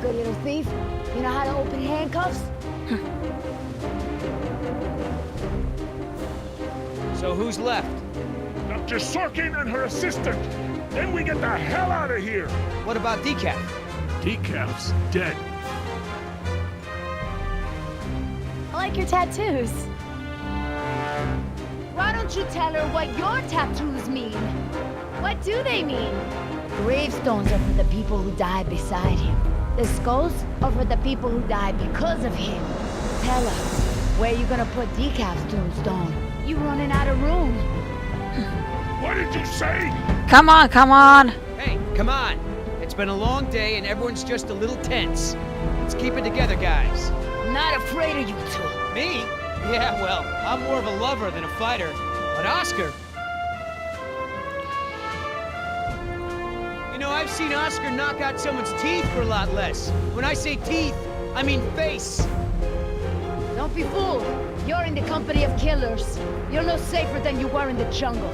good little thief. You know how to open handcuffs? So who's left? Dr. Sorkin and her assistant. Then we get the hell out of here. What about Decaf? Decaf's dead. I like your tattoos. Why don't you tell her what your tattoos mean? What do they mean? Gravestones are for the people who died beside him. The skulls are for the people who died because of him. Tell her, where you gonna put Decaf's tombstone? You running out of room. What did you say? Come on, come on. Hey, come on. It's been a long day and everyone's just a little tense. Let's keep it together, guys. Not afraid of you two. Me? Yeah, well, I'm more of a lover than a fighter. But Oscar... You know, I've seen Oscar knock out someone's teeth for a lot less. When I say teeth, I mean face. Don't be fooled. You're in the company of killers. You're no safer than you were in the jungle.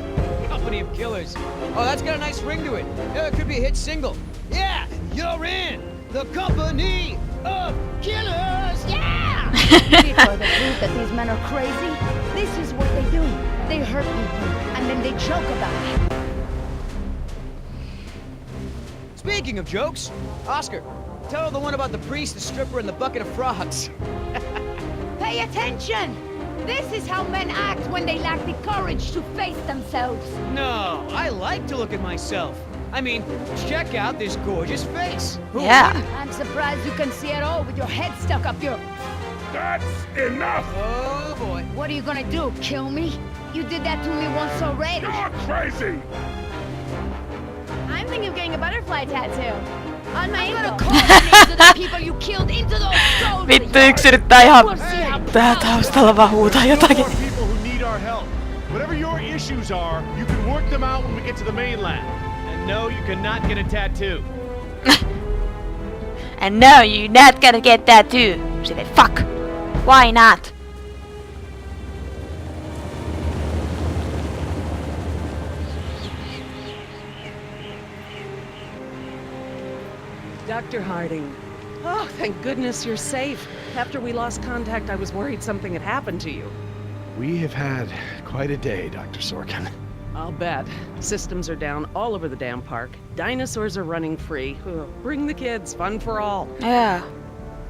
Company of Killers. Oh, that's got a nice ring to it. It could be a hit single. Yeah, you're in the company of killers. Yeah! People are the proof that these men are crazy. This is what they do. They hurt people, and then they joke about it. Speaking of jokes, Oscar, tell her the one about the priest, the stripper, and the bucket of frogs. Pay attention! This is how men act when they lack the courage to face themselves. No, I like to look at myself. I mean, check out this gorgeous face. Who Yeah. wouldn't? I'm surprised you can see at all with your head stuck up your... That's enough. Oh, boy. What are you gonna do, kill me? You did that to me once already. You're crazy. I'm thinking of getting a butterfly tattoo. On my ankle. I'm gonna call the names of the people you killed into those stones. Vittu, yksi yrittää ihan tää taustalla vaan huutaa jotakin. There are people who need our help. Whatever your issues are, you can work them out when we get to the mainland. And no, you cannot get a tattoo. And no, you're not gonna get that too. Silleen, fuck. Why not? Dr. Harding. Oh, thank goodness you're safe. After we lost contact, I was worried something had happened to you. We have had quite a day, Dr. Sorkin. I'll bet. Systems are down all over the damn park. Dinosaurs are running free. Ugh, bring the kids, fun for all. Yeah.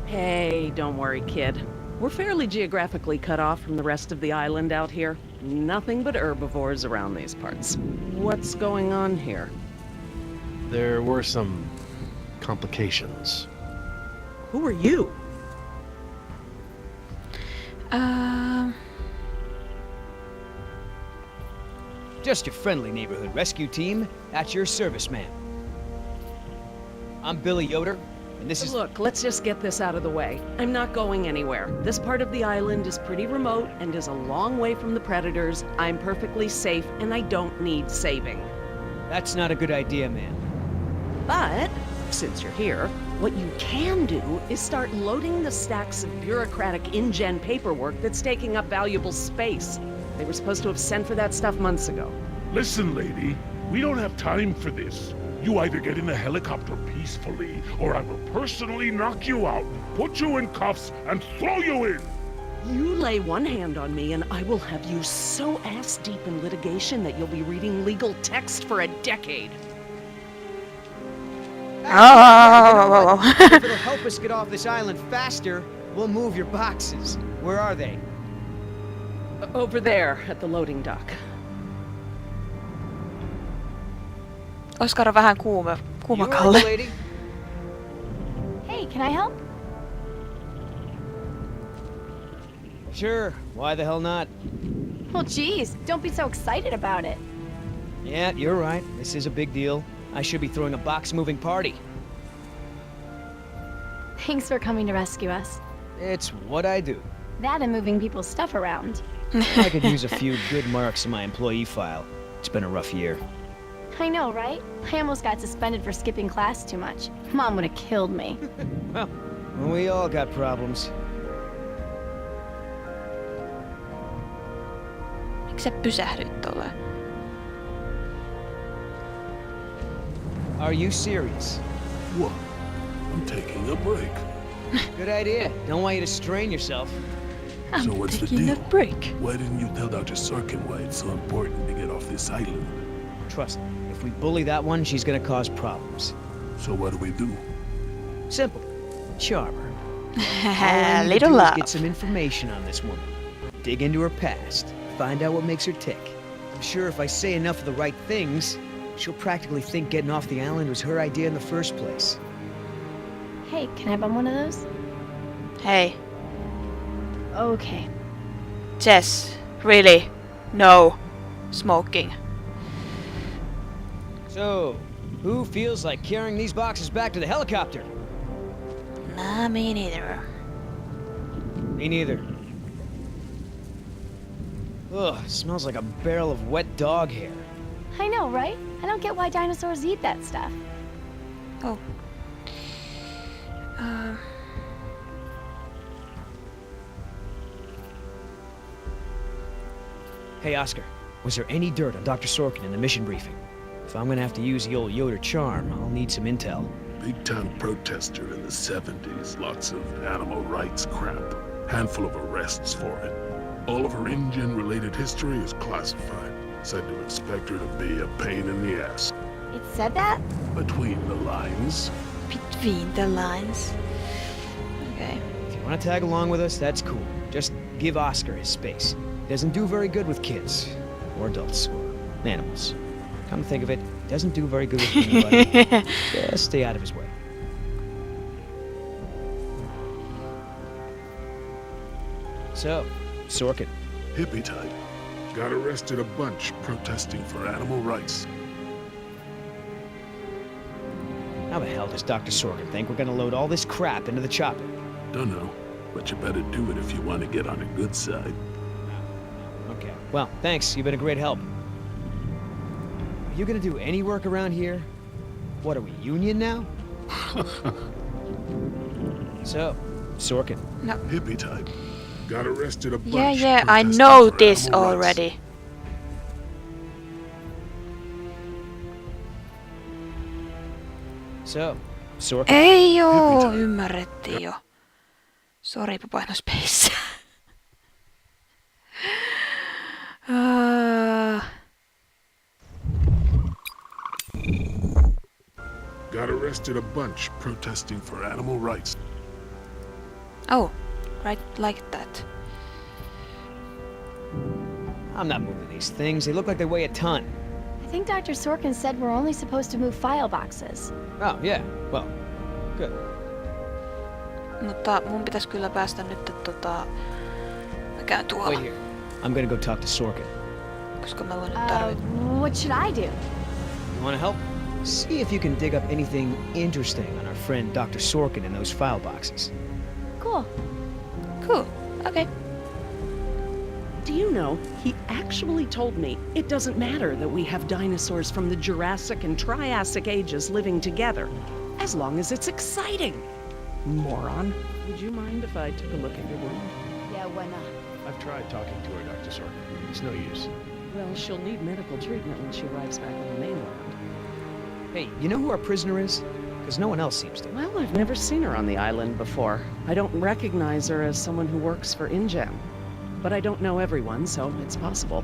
Hey, don't worry, kid. We're fairly geographically cut off from the rest of the island out here. Nothing but herbivores around these parts. What's going on here? There were some complications. Who are you? Just your friendly neighborhood rescue team. At your service, ma'am. I'm Billy Yoder, and this is... Look, let's just get this out of the way. I'm not going anywhere. This part of the island is pretty remote and is a long way from the predators. I'm perfectly safe, and I don't need saving. That's not a good idea, ma'am. But, since you're here, what you can do is start loading the stacks of bureaucratic InGen paperwork that's taking up valuable space. They were supposed to have sent for that stuff months ago. Listen, lady, we don't have time for this. You either get in the helicopter peacefully, or I will personally knock you out, put you in cuffs, and throw you in. You lay one hand on me and I will have you so ass-deep in litigation that you'll be reading legal text for a decade. Oh. If it'll help us get off this island faster, we'll move your boxes. Where are they? Over there at the loading dock. Oskar on vähän You all kuumakalle. right, lady? Hey, can I help? Sure, why the hell not? Well, geez, don't be so excited about it. Yeah, you're right. This is a big deal. I should be throwing a box-moving party. Thanks for coming to rescue us. It's what I do. That and moving people's stuff around. I could use a few good marks in my employee file. It's been a rough year. I know, right? I almost got suspended for skipping class too much. Mom would have killed me. Well, we all got problems. Miksi sä pysähdyt tolleen? Are you serious? What? I'm taking a break. Good idea. Don't want you to strain yourself. So what's the taking a deal? break. Why didn't you tell Dr. Sorkin why it's so important to get off this island? Trust me, if we bully that one, she's gonna cause problems. So what do we do? Simple. Charm her. All I need to Little do is love. get some information on this woman. Dig into her past. Find out what makes her tick. I'm sure if I say enough of the right things, she'll practically think getting off the island was her idea in the first place. Hey, can I bum one of those? Hei, Okay. Jess, really? No. Smoking. So, who feels like carrying these boxes back to the helicopter? Nah, me neither. Me neither. Ugh, smells like a barrel of wet dog hair. I know, right? I don't get why dinosaurs eat that stuff. Oh. Hey, Oscar, was there any dirt on Dr. Sorkin in the mission briefing? If I'm gonna have to use the old Yoder charm, I'll need some intel. Big-time protester in the 70s. Lots of animal rights crap. Handful of arrests for it. All of her InGen-related history is classified. Said to expect her to be a pain in the ass. It said that? Between the lines. Between the lines. Okay. If you want to tag along with us, that's cool. Just give Oscar his space. He doesn't do very good with kids. Or adults. Or animals. Come to think of it, he doesn't do very good with anybody. Just stay out of his way. So, Sorkin. Hippie type. Got arrested a bunch protesting for animal rights. How the hell does Dr. Sorkin think we're gonna load all this crap into the chopper? Dunno, but you better do it if you want to get on the good side. Okay. Well, thanks. You've been a great help. Are you gonna do any work around here? What are we, union now? So, Sorkin. Hippie type. Got arrested a bunch. Yeah, I protesting know for this animal rights. already. So, Sorkin. Ei joo, ymmärrettiin jo. Sori, paino space. Got arrested a bunch protesting for animal rights. Oh, right like that. I'm not moving these things. They look like they weigh a ton. I think Dr. Sorkin said we're only supposed to move file boxes. Oh, yeah. Well, good. Mutta mun pitäisi kyllä päästä nyt mä käyn Wait tuolla, here. I'm gonna go talk to Sorkin. koska mä voin nyt tarvita. What should I do? You wanna help? See if you can dig up anything interesting on our friend Dr. Sorkin in those file boxes. Cool. Cool, okay. Do you know, he actually told me it doesn't matter that we have dinosaurs from the Jurassic and Triassic ages living together, as long as it's exciting. Moron. Would you mind if I took a look at your wound? Yeah, why not? I've tried talking to her, Dr. Sorkin. It's no use. Well, she'll need medical treatment when she arrives back on the mainland. Hey, you know who our prisoner is? Because no one else seems to. Well, I've never seen her on the island before. I don't recognize her as someone who works for InGen. But I don't know everyone, so it's possible.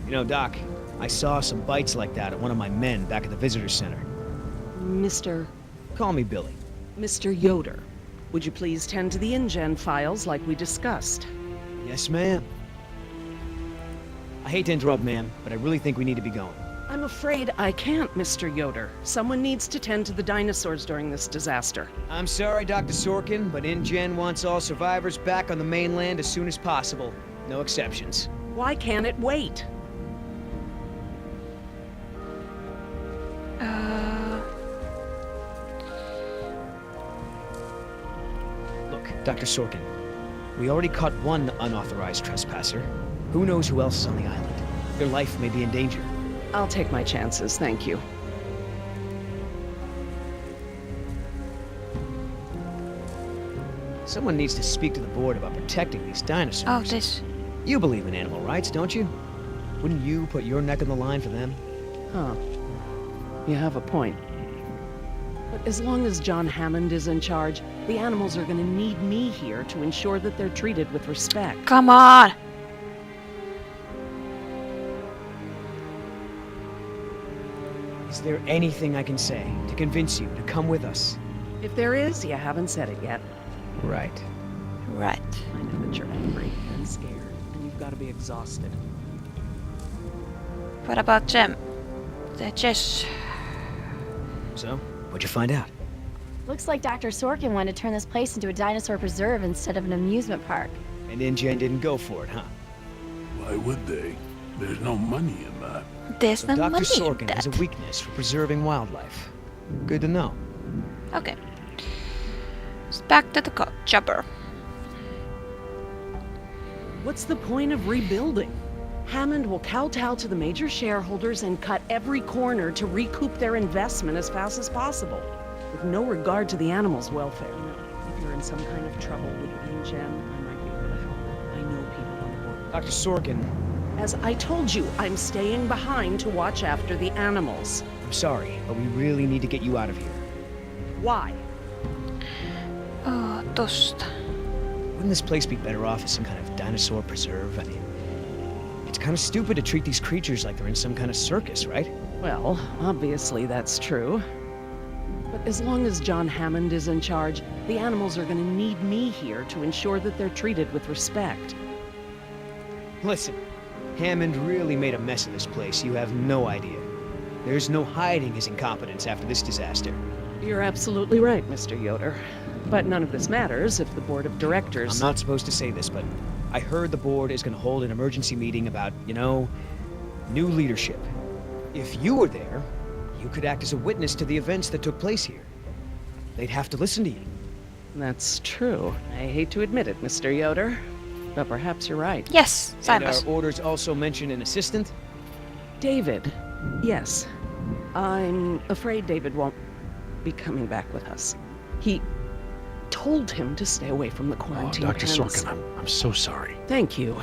You know, Doc, I saw some bites like that at one of my men back at the visitor center. Mr. Call me Billy. Mr. Yoder, would you please tend to the InGen files like we discussed? Yes, ma'am. I hate to interrupt, ma'am, but I really think we need to be going. I'm afraid I can't, Mr. Yoder. Someone needs to tend to the dinosaurs during this disaster. I'm sorry, Dr. Sorkin, but InGen wants all survivors back on the mainland as soon as possible. No exceptions. Why can't it wait? Look, Dr. Sorkin, we already caught one unauthorized trespasser. Who knows who else is on the island? Their life may be in danger. I'll take my chances, thank you. Someone needs to speak to the board about protecting these dinosaurs. Oh, this. You believe in animal rights, don't you? Wouldn't you put your neck on the line for them? Huh. You have a point. as long as John Hammond is in charge, the animals are gonna need me here to ensure that they're treated with respect. Come on! Is there anything I can say to convince you to come with us? If there is, you haven't said it yet. Right. Right. I know that you're angry and scared, and you've got to be exhausted. What about Jem? The Jess. So, what'd you find out? Looks like Dr. Sorkin wanted to turn this place into a dinosaur preserve instead of an amusement park. And InGen didn't go for it, huh? Why would they? There's no money in that. There's no Dr. money in Sorkin has a that. weakness for preserving wildlife. Good to know. Okay. So back to the chopper. What's the point of rebuilding? Hammond will kowtow to the major shareholders and cut every corner to recoup their investment as fast as possible, with no regard to the animals' welfare. If you're in some kind of trouble with InGen, I might be able to help. I know people on the board. Dr. Sorkin, As I told you, I'm staying behind to watch after the animals. I'm sorry, but we really need to get you out of here. Why? Oh, tosta. Wouldn't this place be better off as some kind of dinosaur preserve? I mean, it's kind of stupid to treat these creatures like they're in some kind of circus, right? Well, obviously that's true. But as long as John Hammond is in charge, the animals are gonna need me here to ensure that they're treated with respect. Listen, Hammond really made a mess of this place. You have no idea. There's no hiding his incompetence after this disaster. You're absolutely right, Mr. Yoder. But none of this matters if the board of directors... I'm not supposed to say this, but I heard the board is going to hold an emergency meeting about, you know, new leadership. If you were there, you could act as a witness to the events that took place here. They'd have to listen to you. That's true. I hate to admit it, Mr. Yoder. But perhaps you're right. Yes, And our Simon. orders also mention an assistant? David. Yes. I'm afraid David won't be coming back with us. He told him to stay away from the quarantine Dr. tents. Sorkin, I'm so sorry. Thank you.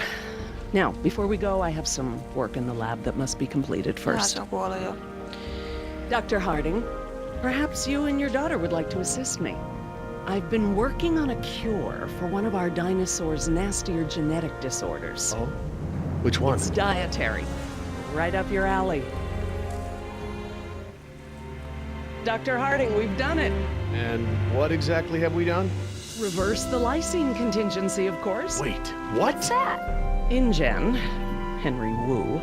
Now, before we go, I have some work in the lab that must be completed first. Se on kuollut jo. Dr. Harding, perhaps you and your daughter would like to assist me. I've been working on a cure for one of our dinosaurs' nastier genetic disorders. Oh? Which one? It's dietary. Right up your alley. Dr. Harding, we've done it. And what exactly have we done? Reverse the lysine contingency, of course. Wait, what? What's that? InGen, Henry Wu,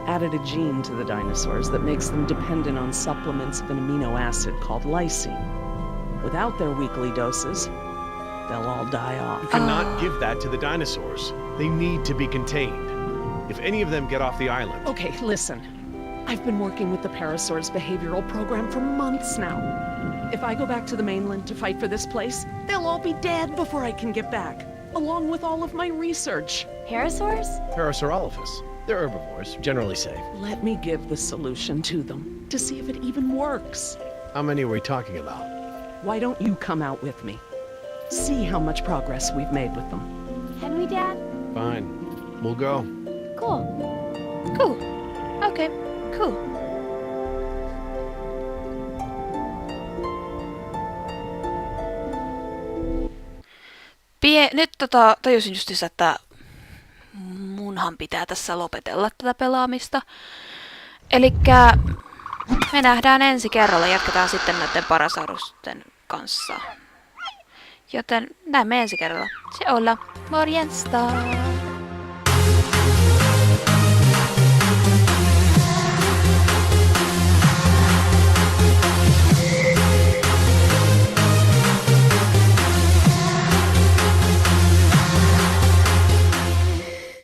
added a gene to the dinosaurs that makes them dependent on supplements of an amino acid called lysine. Without their weekly doses, they'll all die off. You cannot give that to the dinosaurs. They need to be contained. If any of them get off the island... Okay, listen. I've been working with the Parasaur's behavioral program for months now. If I go back to the mainland to fight for this place, they'll all be dead before I can get back, along with all of my research. Parasaurs? Parasaurolophus. They're herbivores, generally safe. Let me give the solution to them, to see if it even works. How many are we talking about? Why don't you come out with me? See how much progress we've made with them. Can we, Dad? Fine. We'll go. Cool. Cool. Okay, cool. Nyt tajusin just, että munhan pitää tässä lopetella tätä pelaamista. Elikkä me nähdään ensi kerralla, jatketaan sitten näiden parasaurusten kanssa. Joten näemme ensi kerralla. Se olla. Morjesta!